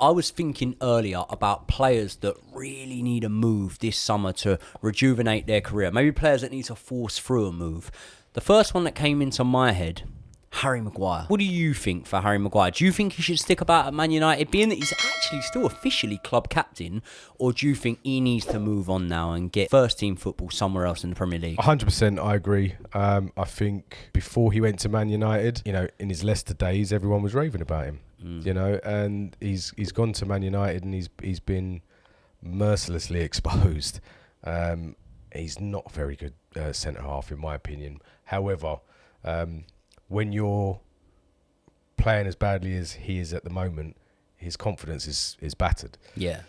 I was thinking earlier about players that really need a move this summer to rejuvenate their career. Maybe players that need to force through a move. The first one that came into my head, Harry Maguire. What do you think for Harry Maguire? Do you think he should stick about at Man United, being that he's actually still officially club captain? Or do you think he needs to move on now and get first-team football somewhere else in the Premier League? 100% I agree. I think before he went to Man United, in his Leicester days, everyone was raving about him. And he's gone to Man United and he's been mercilessly exposed. He's not a very good centre-half, in my opinion. However, when you're playing as badly as he is at the moment, his confidence is battered. Yeah.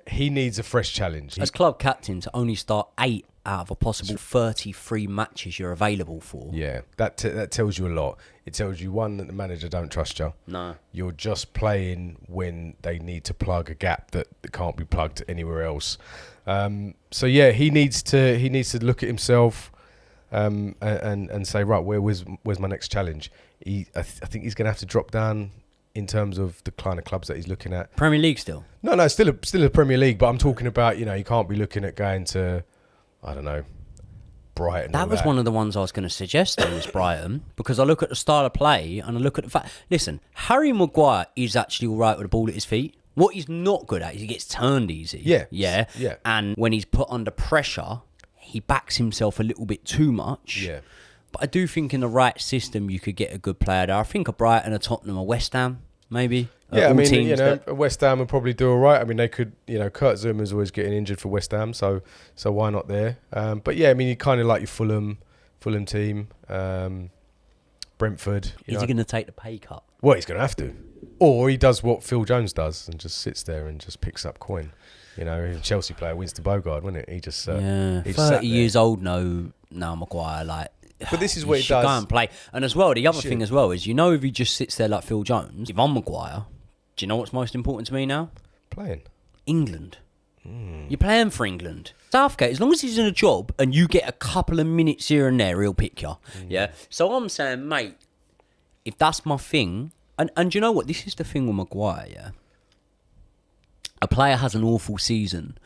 He needs a fresh challenge. As club captain, to only start 8 out of a possible 33 matches you're available for. Yeah, that tells you a lot. It tells you, one, that the manager don't trust you. No. You're just playing when they need to plug a gap that can't be plugged anywhere else. So yeah, he needs to look at himself and say, right, where's my next challenge? I think he's going to have to drop down in terms of the kind of clubs that he's looking at. Premier League still? No, still a Premier League, but I'm talking about, you can't be looking at going to, I don't know, Brighton. That was one of the ones I was going to suggest, though, was Brighton, because I look at the style of play and I look at the fact. Listen, Harry Maguire is actually all right with the ball at his feet. What he's not good at is he gets turned easy. Yeah. And when he's put under pressure, he backs himself a little bit too much. Yeah. But I do think in the right system, you could get a good player there. I think a Brighton, a Tottenham, a West Ham, maybe. Yeah, I mean, West Ham would probably do all right. I mean, they could, Kurt Zuma's always getting injured for West Ham, so why not there? But yeah, I mean, you kind of like your Fulham team, Brentford. Is he going to take the pay cut? Well, he's going to have to. Or he does what Phil Jones does and just sits there and just picks up coin. A Chelsea player, Winston Bogard, wasn't it? He just 30 years old now Maguire, like. But this is what he does. does. Go and play. And as well, the other thing as well is, if he just sits there like Phil Jones, if I'm Maguire, do you know what's most important to me now? Playing. England. You're playing for England. Southgate, as long as he's in a job and you get a couple of minutes here and there, he'll pick you. Yeah. So I'm saying, mate, if that's my thing, and you know what? This is the thing with Maguire, yeah? A player has an awful season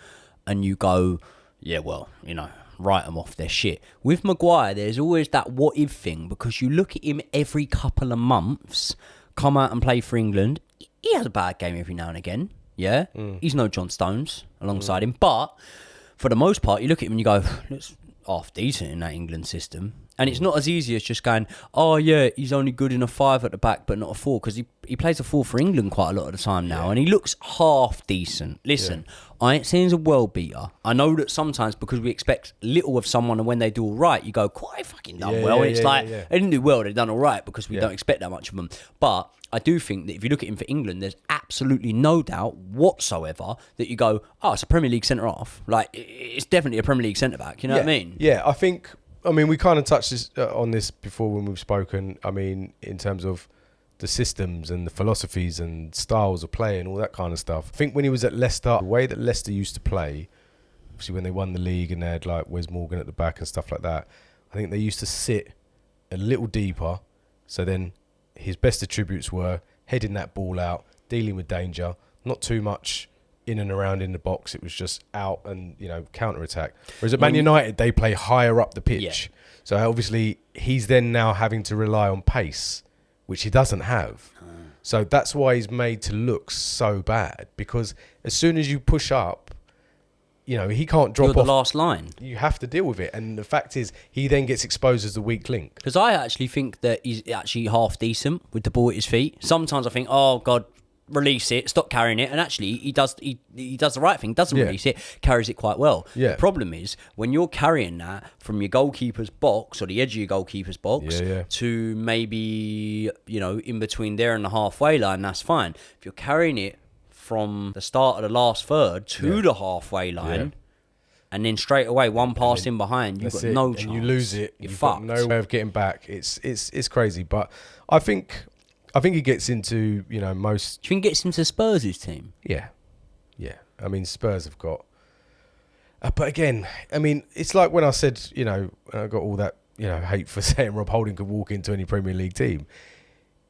and you go, yeah, well, write them off, their shit. With Maguire, there's always that what if thing, because you look at him every couple of months, come out and play for England. He has a bad game every now and again, yeah? He's no John Stones alongside him, but for the most part, you look at him and you go, looks half decent in that England system. And it's not as easy as just going, oh yeah, he's only good in a 5 at the back, but not a 4, because he plays a 4 for England quite a lot of the time now, and he looks half decent. Listen, I ain't saying he's a world beater. I know that sometimes because we expect little of someone, and when they do all right, you go, quite fucking done well. And it's they didn't do well, they've done all right, because we don't expect that much of them. But I do think that if you look at him for England, there's absolutely no doubt whatsoever that you go, oh, it's a Premier League centre-half. Like, it's definitely a Premier League centre-back, you know what I mean? Yeah, I mean, we kind of touched on this before when we've spoken. I mean, in terms of the systems and the philosophies and styles of play and all that kind of stuff. I think when he was at Leicester, the way that Leicester used to play, obviously when they won the league and they had like Wes Morgan at the back and stuff like that, I think they used to sit a little deeper. So then his best attributes were heading that ball out, dealing with danger, not too much in and around in the box. It was just out and, counter-attack. Whereas at Man United, they play higher up the pitch. Yeah. So obviously, he's then now having to rely on pace, which he doesn't have. So that's why he's made to look so bad. Because as soon as you push up, he can't drop off. You're the last line. You have to deal with it. And the fact is, he then gets exposed as the weak link. Because I actually think that he's actually half decent with the ball at his feet. Sometimes I think, oh, God, release it, stop carrying it, and actually he does the right thing, doesn't release it, carries it quite well. The problem is when you're carrying that from your goalkeeper's box or the edge of your goalkeeper's box to maybe in between there and the halfway line, that's fine. If you're carrying it from the start of the last third to the halfway line and then straight away one pass in behind, you've got no chance. And you lose it, you've fucked. Got no way of getting back. It's crazy, but I think he gets into, most... Do you think he gets into Spurs' team? Yeah. I mean, Spurs have got... but again, I mean, it's like when I said, I got all that, hate for saying Rob Holding could walk into any Premier League team.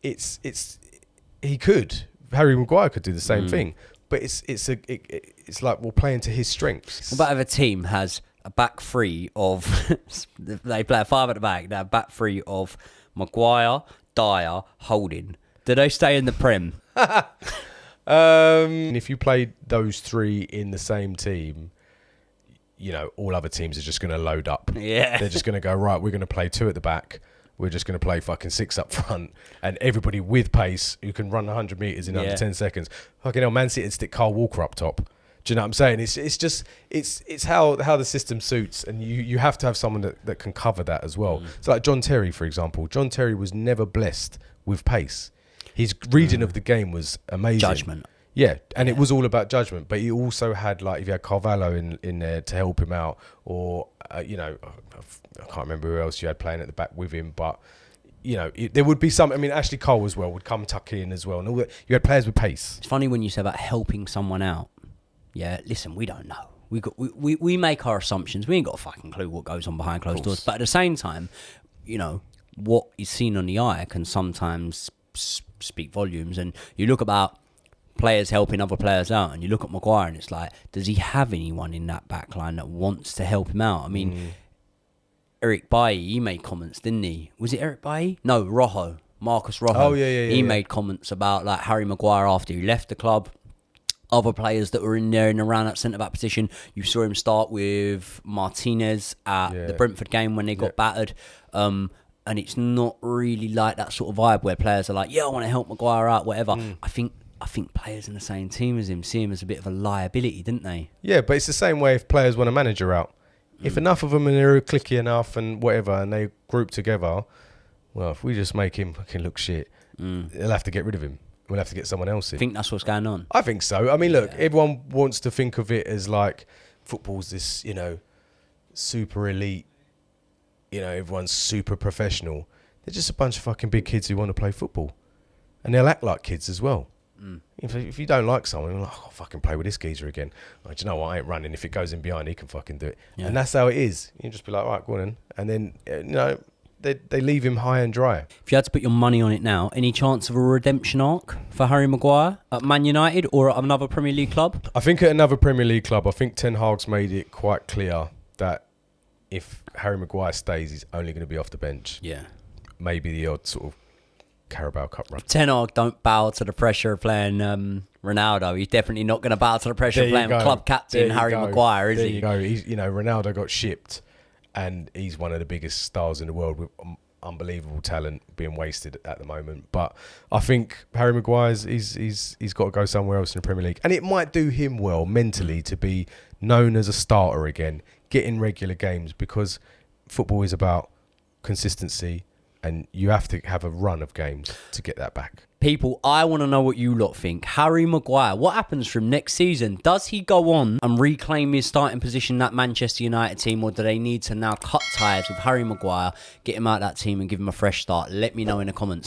He could, Harry Maguire could do the same thing. But it's like we're playing to his strengths. What about if a team has a back three of they play a five at the back, they have a back three of Maguire, Dyer, Holding. Do they stay in the Prem? If you played those three in the same team, you know, all other teams are just going to load up. Yeah. They're just going to go, right, we're going to play 2 at the back. We're just going to play fucking 6 up front. And everybody with pace who can run 100 metres in under 10 seconds. Fucking hell, Man City and stick Kyle Walker up top. Do you know what I'm saying? It's how the system suits. And you have to have someone that can cover that as well. So like John Terry, for example. John Terry was never blessed with pace. His reading of the game was amazing. Judgment. Yeah, and it was all about judgment. But he also had, like, if you had Carvalho in there to help him out, or, you know, I can't remember who else you had playing at the back with him, but, you know, there would be some. I mean, Ashley Cole as well would come tuck in as well. And all that. You had players with pace. It's funny when you say about helping someone out. Yeah, listen, we don't know. We make our assumptions. We ain't got a fucking clue what goes on behind closed doors. But at the same time, you know, what is seen on the eye can sometimes speak volumes. And you look about players helping other players out, and you look at Maguire and it's like, does he have anyone in that back line that wants to help him out? I mean, Eric Bailly, he made comments, didn't he? Was it Eric Bailly? No, Rojo. Marcus Rojo. Oh, yeah. He made comments about, like, Harry Maguire after he left the club. Other players that were in there and around that centre-back position. You saw him start with Martinez at the Brentford game when they got battered. And it's not really like that sort of vibe where players are like, yeah, I want to help Maguire out, whatever. I think players in the same team as him see him as a bit of a liability, didn't they? Yeah, but it's the same way if players want a manager out. If enough of them and they're clicky enough and whatever, and they group together, well, if we just make him fucking look shit, they'll have to get rid of him. We'll have to get someone else in. I think that's what's going on. I think so. I mean, look, everyone wants to think of it as like football's this, you know, super elite, you know, everyone's super professional. They're just a bunch of fucking big kids who want to play football. And they'll act like kids as well. If you don't like someone, you're like, I'll fucking play with this geezer again. Like, do you know what? I ain't running. If it goes in behind, he can fucking do it. Yeah. And that's how it is. You just be like, right, go on in. And then, you know, they leave him high and dry. If you had to put your money on it now, any chance of a redemption arc for Harry Maguire at Man United or at another Premier League club? I think at another Premier League club, I think Ten Hag's made it quite clear that if Harry Maguire stays, he's only going to be off the bench. Yeah. Maybe the odd sort of Carabao Cup run. Ten Hag don't bow to the pressure of playing Ronaldo. He's definitely not going to bow to the pressure of playing club captain Harry Maguire, is he? There you go. He's, you know, Ronaldo got shipped, and he's one of the biggest stars in the world with unbelievable talent being wasted at the moment. But I think Harry Maguire's he's got to go somewhere else in the Premier League, and it might do him well mentally to be known as a starter again, get in regular games, because football is about consistency. And you have to have a run of games to get that back. People, I want to know what you lot think. Harry Maguire, what happens from next season? Does he go on and reclaim his starting position in that Manchester United team, or do they need to now cut ties with Harry Maguire, get him out of that team and give him a fresh start? Let me know in the comments.